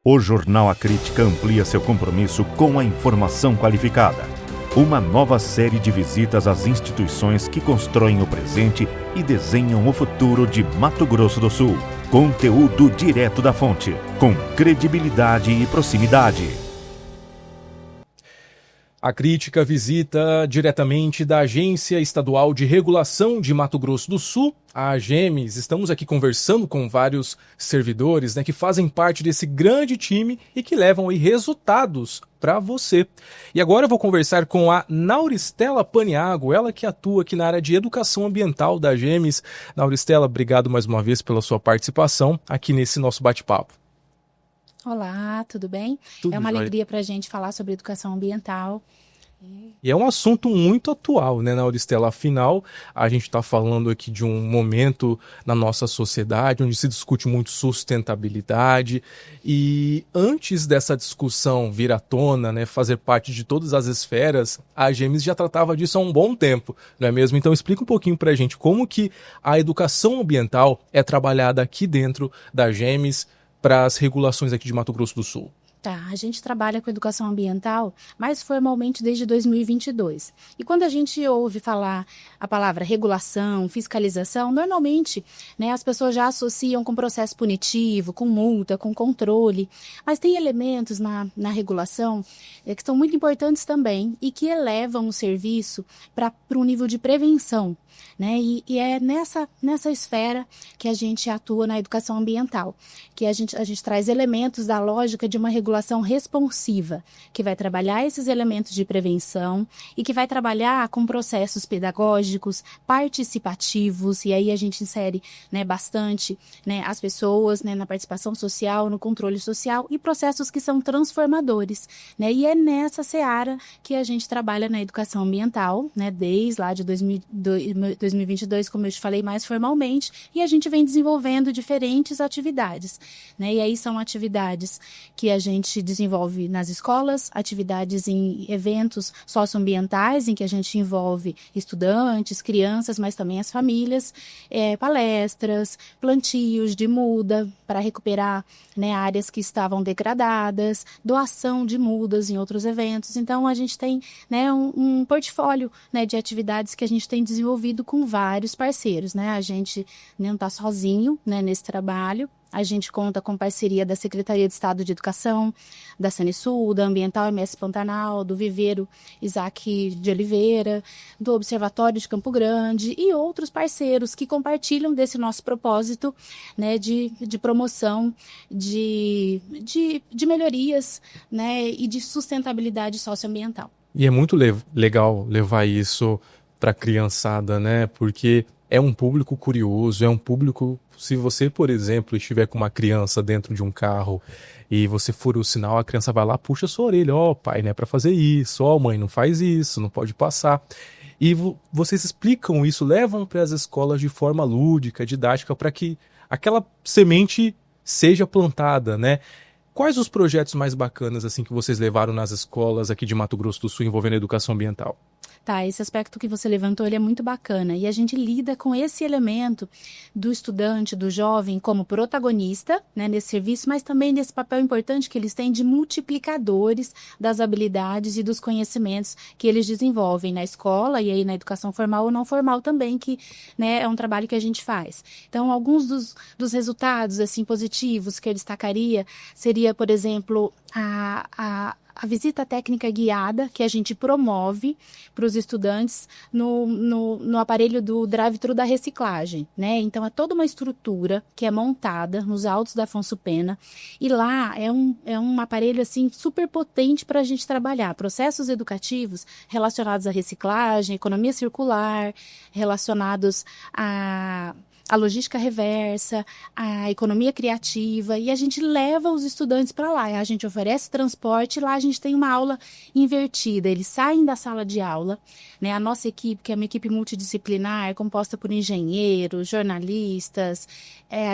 O Jornal A Crítica amplia seu compromisso com a informação qualificada. Uma nova série de visitas às instituições que constroem o presente e desenham o futuro de Mato Grosso do Sul. Conteúdo direto da fonte, com credibilidade e proximidade. A Crítica visita diretamente da Agência Estadual de Regulação de Mato Grosso do Sul, a AGEMES. Estamos aqui conversando com vários servidores, que fazem parte desse grande time e que levam aí resultados para você. E agora eu vou conversar com a Nauristela Paniago, ela que atua aqui na área de educação ambiental da AGEMES. Nauristela, obrigado mais uma vez pela sua participação aqui nesse nosso bate-papo. Olá, tudo bem? Tudo é uma jóia. Alegria para a gente falar sobre educação ambiental. E é um assunto muito atual, Nauristela? Afinal, a gente está falando aqui de um momento na nossa sociedade onde se discute muito sustentabilidade. E antes dessa discussão vir à tona, fazer parte de todas as esferas, a AGEMES já tratava disso há um bom tempo, não é mesmo? Então explica um pouquinho para a gente como que a educação ambiental é trabalhada aqui dentro da AGEMES para as regulações aqui de Mato Grosso do Sul. Tá, a gente trabalha com educação ambiental mais formalmente desde 2022. E quando a gente ouve falar a palavra regulação, fiscalização, normalmente as pessoas já associam com processo punitivo, com multa, com controle. Mas tem elementos na regulação que são muito importantes também e que elevam o serviço para um nível de prevenção. E é nessa esfera que a gente atua na educação ambiental, que a gente traz elementos da lógica de uma regulação responsiva, que vai trabalhar esses elementos de prevenção e que vai trabalhar com processos pedagógicos, participativos, e aí a gente insere bastante as pessoas na participação social, no controle social e processos que são transformadores. E é nessa seara que a gente trabalha na educação ambiental, desde lá de 2022, como eu te falei, mais formalmente, e a gente vem desenvolvendo diferentes atividades. E aí são atividades que a gente desenvolve nas escolas, atividades em eventos socioambientais, em que a gente envolve estudantes, crianças, mas também as famílias, palestras, plantios de muda para recuperar áreas que estavam degradadas, doação de mudas em outros eventos. Então, a gente tem um portfólio de atividades que a gente tem desenvolvido com vários parceiros. A gente não está sozinho nesse trabalho. A gente conta com parceria da Secretaria de Estado de Educação, da Sanesul, da Ambiental MS Pantanal, do Viveiro Isaac de Oliveira, do Observatório de Campo Grande e outros parceiros que compartilham desse nosso propósito de promoção de melhorias e de sustentabilidade socioambiental. E é muito legal levar isso para a criançada, porque é um público curioso, é um público... Se você, por exemplo, estiver com uma criança dentro de um carro e você fura o sinal, a criança vai lá, puxa a sua orelha, pai, não é para fazer isso, mãe, não faz isso, não pode passar. E vocês explicam isso, levam para as escolas de forma lúdica, didática, para que aquela semente seja plantada, Quais os projetos mais bacanas que vocês levaram nas escolas aqui de Mato Grosso do Sul envolvendo a educação ambiental? Tá, esse aspecto que você levantou, ele é muito bacana. E a gente lida com esse elemento do estudante, do jovem, como protagonista, nesse serviço, mas também nesse papel importante que eles têm de multiplicadores das habilidades e dos conhecimentos que eles desenvolvem na escola e aí na educação formal ou não formal também, que é um trabalho que a gente faz. Então, alguns dos resultados positivos que eu destacaria seria, por exemplo, a visita técnica guiada que a gente promove para os estudantes no aparelho do drive-thru da reciclagem, Então, é toda uma estrutura que é montada nos altos da Afonso Pena e lá é um aparelho, super potente para a gente trabalhar processos educativos relacionados à reciclagem, economia circular, relacionados a logística reversa, a economia criativa, e a gente leva os estudantes para lá. A gente oferece transporte e lá a gente tem uma aula invertida. Eles saem da sala de aula, a nossa equipe, que é uma equipe multidisciplinar, composta por engenheiros, jornalistas,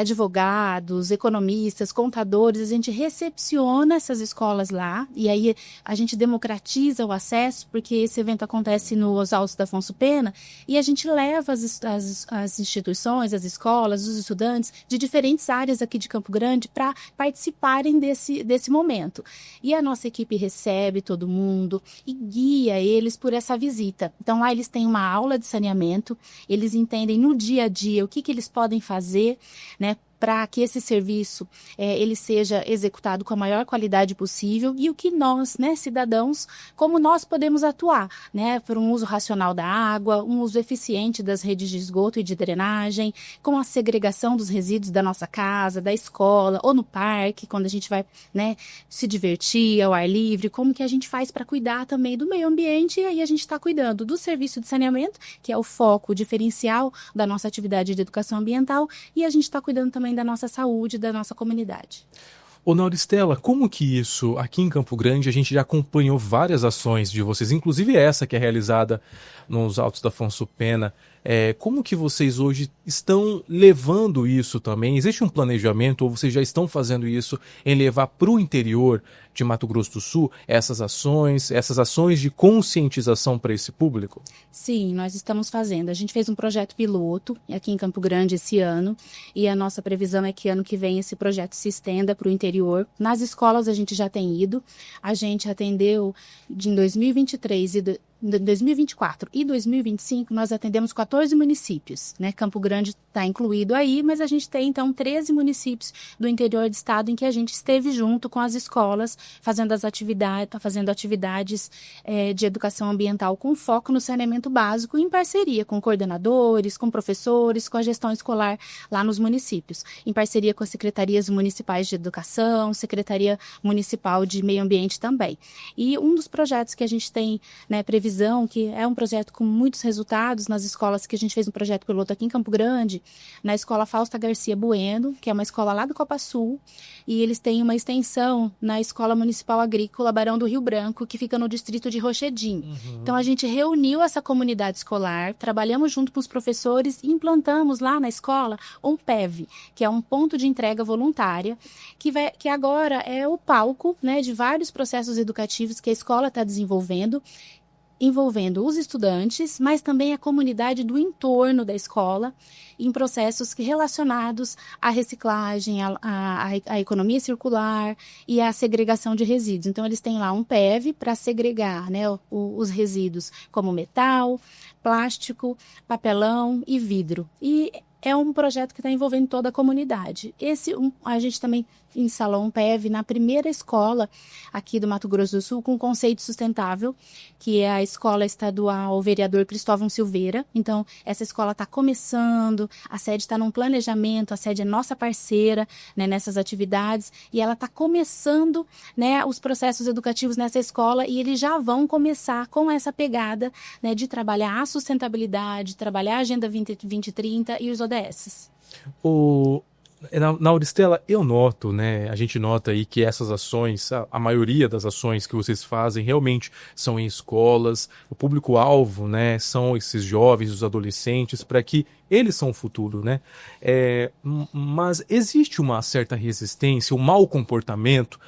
advogados, economistas, contadores, a gente recepciona essas escolas lá, e aí a gente democratiza o acesso, porque esse evento acontece nos altos da Afonso Pena, e a gente leva as instituições, as as escolas, os estudantes de diferentes áreas aqui de Campo Grande para participarem desse momento. E a nossa equipe recebe todo mundo e guia eles por essa visita. Então lá eles têm uma aula de saneamento, eles entendem no dia a dia o que eles podem fazer, né, para que esse serviço ele seja executado com a maior qualidade possível e o que nós, né, cidadãos, como nós podemos atuar, né, por um uso racional da água, um uso eficiente das redes de esgoto e de drenagem, com a segregação dos resíduos da nossa casa, da escola ou no parque, quando a gente vai, né, se divertir ao ar livre, como que a gente faz para cuidar também do meio ambiente. E aí a gente está cuidando do serviço de saneamento, que é o foco, o diferencial da nossa atividade de educação ambiental, e a gente está cuidando também da nossa saúde, da nossa comunidade. Ô Nauristela, como que isso, aqui em Campo Grande, a gente já acompanhou várias ações de vocês, inclusive essa que é realizada nos Altos da Afonso Pena. Como que vocês hoje estão levando isso também? Existe um planejamento ou vocês já estão fazendo isso em levar para o interior de Mato Grosso do Sul essas ações de conscientização para esse público? Sim, nós estamos fazendo. A gente fez um projeto piloto aqui em Campo Grande esse ano e a nossa previsão é que ano que vem esse projeto se estenda para o interior. Nas escolas a gente já tem ido, a gente atendeu em 2023 e 2024 e 2025, nós atendemos 14 municípios, né? Campo Grande está incluído aí, mas a gente tem, então, 13 municípios do interior do estado em que a gente esteve junto com as escolas, fazendo atividades de educação ambiental com foco no saneamento básico, em parceria com coordenadores, com professores, com a gestão escolar lá nos municípios, em parceria com as secretarias municipais de educação, Secretaria Municipal de Meio Ambiente também. E um dos projetos que a gente tem, né, previsão, que é um projeto com muitos resultados nas escolas, que a gente fez um projeto piloto aqui em Campo Grande, na escola Fausta Garcia Bueno, que é uma escola lá do Copa Sul, e eles têm uma extensão na Escola Municipal Agrícola Barão do Rio Branco, que fica no distrito de Rochedim. Então a gente reuniu essa comunidade escolar, trabalhamos junto com os professores e implantamos lá na escola um PEV, que é um ponto de entrega voluntária, que agora é o palco, né, de vários processos educativos que a escola está desenvolvendo, envolvendo os estudantes, mas também a comunidade do entorno da escola, em processos relacionados à reciclagem, à economia circular e à segregação de resíduos. Então, eles têm lá um PEV para segregar, né, os resíduos como metal, plástico, papelão e vidro. E é um projeto que está envolvendo toda a comunidade. A gente também instalou um PEV na primeira escola aqui do Mato Grosso do Sul com conceito sustentável, que é a Escola Estadual Vereador Cristóvão Silveira. Então, essa escola está começando, a sede está num planejamento, a sede é nossa parceira, né, nessas atividades, e ela está começando, né, os processos educativos nessa escola, e eles já vão começar com essa pegada, né, de trabalhar a sustentabilidade, trabalhar a Agenda 2030 e os ODS. Nauristela, eu noto, né, a gente nota aí que essas ações, a maioria das ações que vocês fazem realmente são em escolas, o público-alvo, né, são esses jovens, os adolescentes, para que eles são o futuro, né, mas existe uma certa resistência, um mau comportamento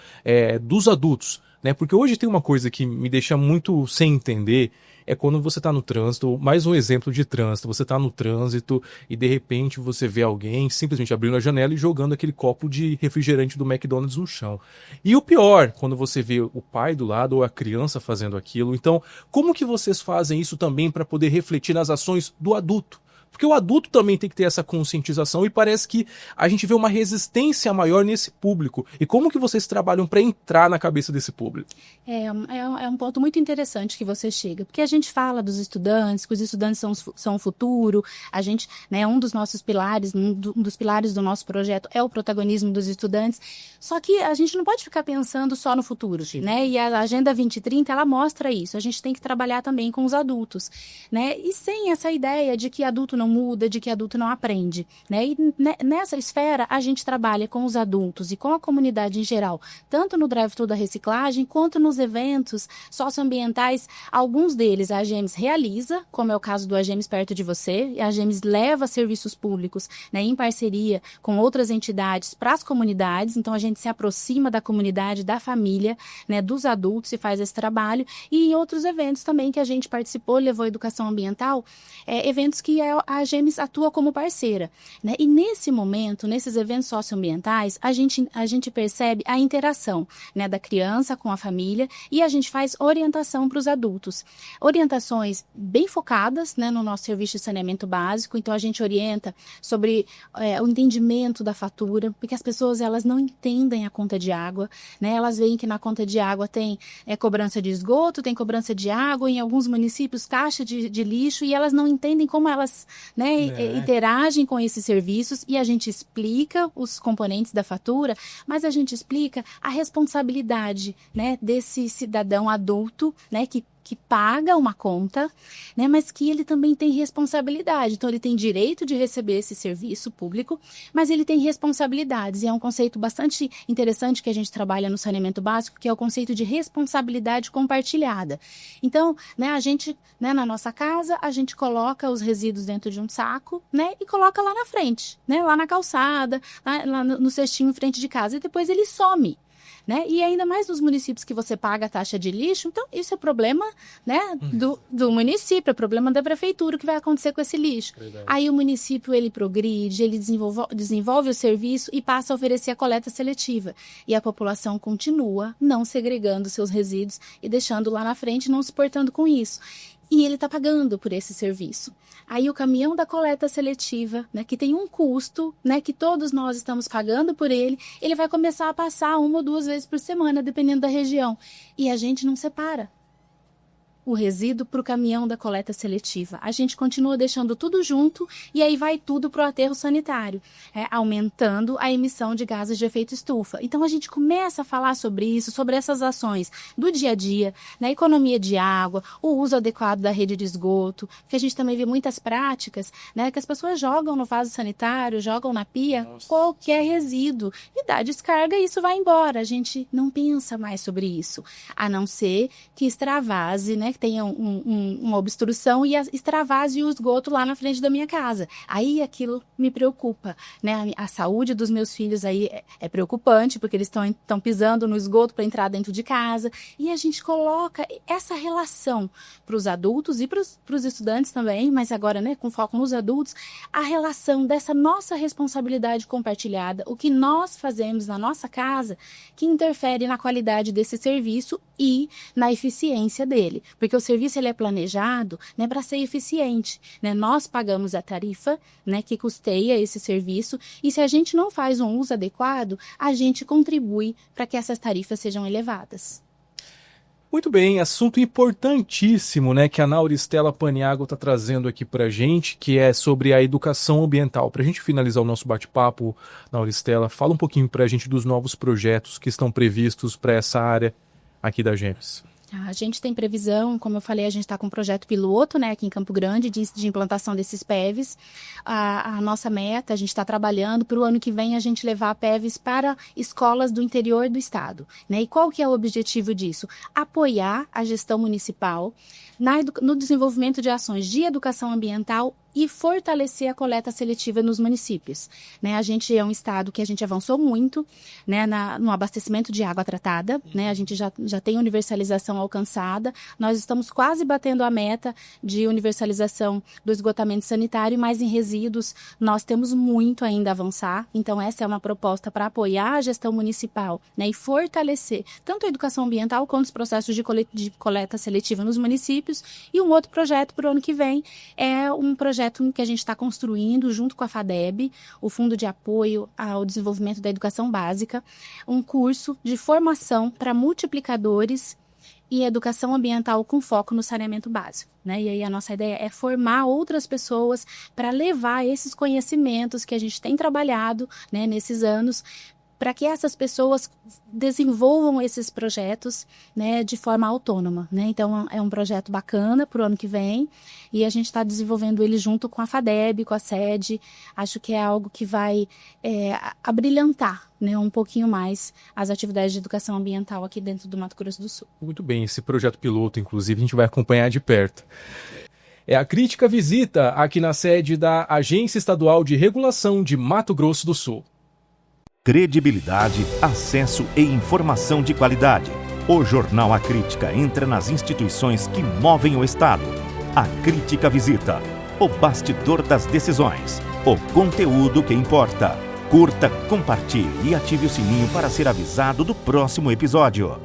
dos adultos, né, porque hoje tem uma coisa que me deixa muito sem entender, é quando você está no trânsito, mais um exemplo de trânsito, você está no trânsito e de repente você vê alguém simplesmente abrindo a janela e jogando aquele copo de refrigerante do McDonald's no chão. E o pior, quando você vê o pai do lado ou a criança fazendo aquilo. Então, como que vocês fazem isso também para poder refletir nas ações do adulto? Porque o adulto também tem que ter essa conscientização e parece que a gente vê uma resistência maior nesse público. E como que vocês trabalham para entrar na cabeça desse público? É um ponto muito interessante que você chega, porque a gente fala dos estudantes, que os estudantes são o futuro, a gente, né, um dos nossos pilares, um dos pilares do nosso projeto é o protagonismo dos estudantes, só que a gente não pode ficar pensando só no futuro, né? E a Agenda 2030, ela mostra isso, a gente tem que trabalhar também com os adultos, né? E sem essa ideia de que adulto não muda, de que adulto não aprende, né? E nessa esfera a gente trabalha com os adultos e com a comunidade em geral, tanto no drive-thru da reciclagem quanto nos eventos socioambientais. Alguns deles a AGEMS realiza, como é o caso do AGEMS Perto de Você, e a AGEMS leva serviços públicos, né, em parceria com outras entidades para as comunidades. Então a gente se aproxima da comunidade, da família, né, dos adultos e faz esse trabalho. E em outros eventos também que a gente participou, levou educação ambiental, eventos que a a Gemes atua como parceira, né? E nesse momento, nesses eventos socioambientais, a gente percebe a interação, né, da criança com a família e a gente faz orientação para os adultos. Orientações bem focadas, né, no nosso serviço de saneamento básico. Então, a gente orienta sobre o entendimento da fatura, porque as pessoas elas não entendem a conta de água, né? Elas veem que na conta de água tem cobrança de esgoto, tem cobrança de água, em alguns municípios taxa de lixo, e elas não entendem como elas, né, interagem com esses serviços, e a gente explica os componentes da fatura, mas a gente explica a responsabilidade, né, desse cidadão adulto, né, que paga uma conta, né, mas que ele também tem responsabilidade. Então, ele tem direito de receber esse serviço público, mas ele tem responsabilidades. E é um conceito bastante interessante que a gente trabalha no saneamento básico, que é o conceito de responsabilidade compartilhada. Então, né, a gente, né, na nossa casa, a gente coloca os resíduos dentro de um saco, né, e coloca lá na frente, né, lá na calçada, lá no cestinho em frente de casa, e depois ele some. Né? E ainda mais nos municípios que você paga a taxa de lixo, então isso é problema, né, do município, é problema da prefeitura, o que vai acontecer com esse lixo. Verdade. Aí o município ele progride, ele desenvolve o serviço e passa a oferecer a coleta seletiva. E a população continua não segregando seus resíduos e deixando lá na frente, não se portando com isso. E ele está pagando por esse serviço. Aí o caminhão da coleta seletiva, né, que tem um custo, né, que todos nós estamos pagando por ele vai começar a passar 1 ou 2 vezes por semana, dependendo da região. E a gente não separa o resíduo para o caminhão da coleta seletiva. A gente continua deixando tudo junto e aí vai tudo para o aterro sanitário, aumentando a emissão de gases de efeito estufa. Então, a gente começa a falar sobre isso, sobre essas ações do dia a dia, na economia de água, o uso adequado da rede de esgoto, porque a gente também vê muitas práticas, né, que as pessoas jogam no vaso sanitário, jogam na pia, qualquer resíduo, e dá descarga e isso vai embora. A gente não pensa mais sobre isso, a não ser que extravase, né, que tenha uma obstrução e extravase o esgoto lá na frente da minha casa. Aí aquilo me preocupa, né? A saúde dos meus filhos aí é preocupante, porque eles estão pisando no esgoto para entrar dentro de casa. E a gente coloca essa relação para os adultos e para os estudantes também, mas agora, né, com foco nos adultos, a relação dessa nossa responsabilidade compartilhada, o que nós fazemos na nossa casa, que interfere na qualidade desse serviço e na eficiência dele. Porque o serviço ele é planejado, né, para ser eficiente, né? Nós pagamos a tarifa, né, que custeia esse serviço, e se a gente não faz um uso adequado, a gente contribui para que essas tarifas sejam elevadas. Muito bem, assunto importantíssimo, né, que a Nauristela Paniagua está trazendo aqui para a gente, que é sobre a educação ambiental. Para a gente finalizar o nosso bate-papo, Nauristela, fala um pouquinho para a gente dos novos projetos que estão previstos para essa área aqui da Gemes. A gente tem previsão, como eu falei, a gente está com um projeto piloto, né, aqui em Campo Grande, de implantação desses PEVs. A nossa meta, a gente está trabalhando para o ano que vem a gente levar PEVs para escolas do interior do estado, né? E qual que é o objetivo disso? Apoiar a gestão municipal no desenvolvimento de ações de educação ambiental e fortalecer a coleta seletiva nos municípios, né? A gente é um estado que a gente avançou muito, né, no abastecimento de água tratada, né? A gente já tem universalização alcançada, nós estamos quase batendo a meta de universalização do esgotamento sanitário, mas em resíduos nós temos muito ainda a avançar. Então essa é uma proposta para apoiar a gestão municipal, né, e fortalecer tanto a educação ambiental quanto os processos de coleta seletiva nos municípios. E um outro projeto para o ano que vem é um projeto que a gente está construindo junto com a FADEB, o Fundo de Apoio ao Desenvolvimento da Educação Básica, um curso de formação para multiplicadores e educação ambiental com foco no saneamento básico, né? E aí a nossa ideia é formar outras pessoas para levar esses conhecimentos que a gente tem trabalhado, né, nesses anos, para que essas pessoas desenvolvam esses projetos, né, de forma autônoma, né? Então é um projeto bacana para o ano que vem e a gente está desenvolvendo ele junto com a FADEB, com a SED. Acho que é algo que vai abrilhantar, né, um pouquinho mais as atividades de educação ambiental aqui dentro do Mato Grosso do Sul. Muito bem, esse projeto piloto, inclusive, a gente vai acompanhar de perto. A Crítica visita aqui na sede da Agência Estadual de Regulação de Mato Grosso do Sul. Credibilidade, acesso e informação de qualidade. O Jornal A Crítica entra nas instituições que movem o Estado. A Crítica visita. o bastidor das decisões, o conteúdo que importa. Curta, compartilhe e ative o sininho para ser avisado do próximo episódio.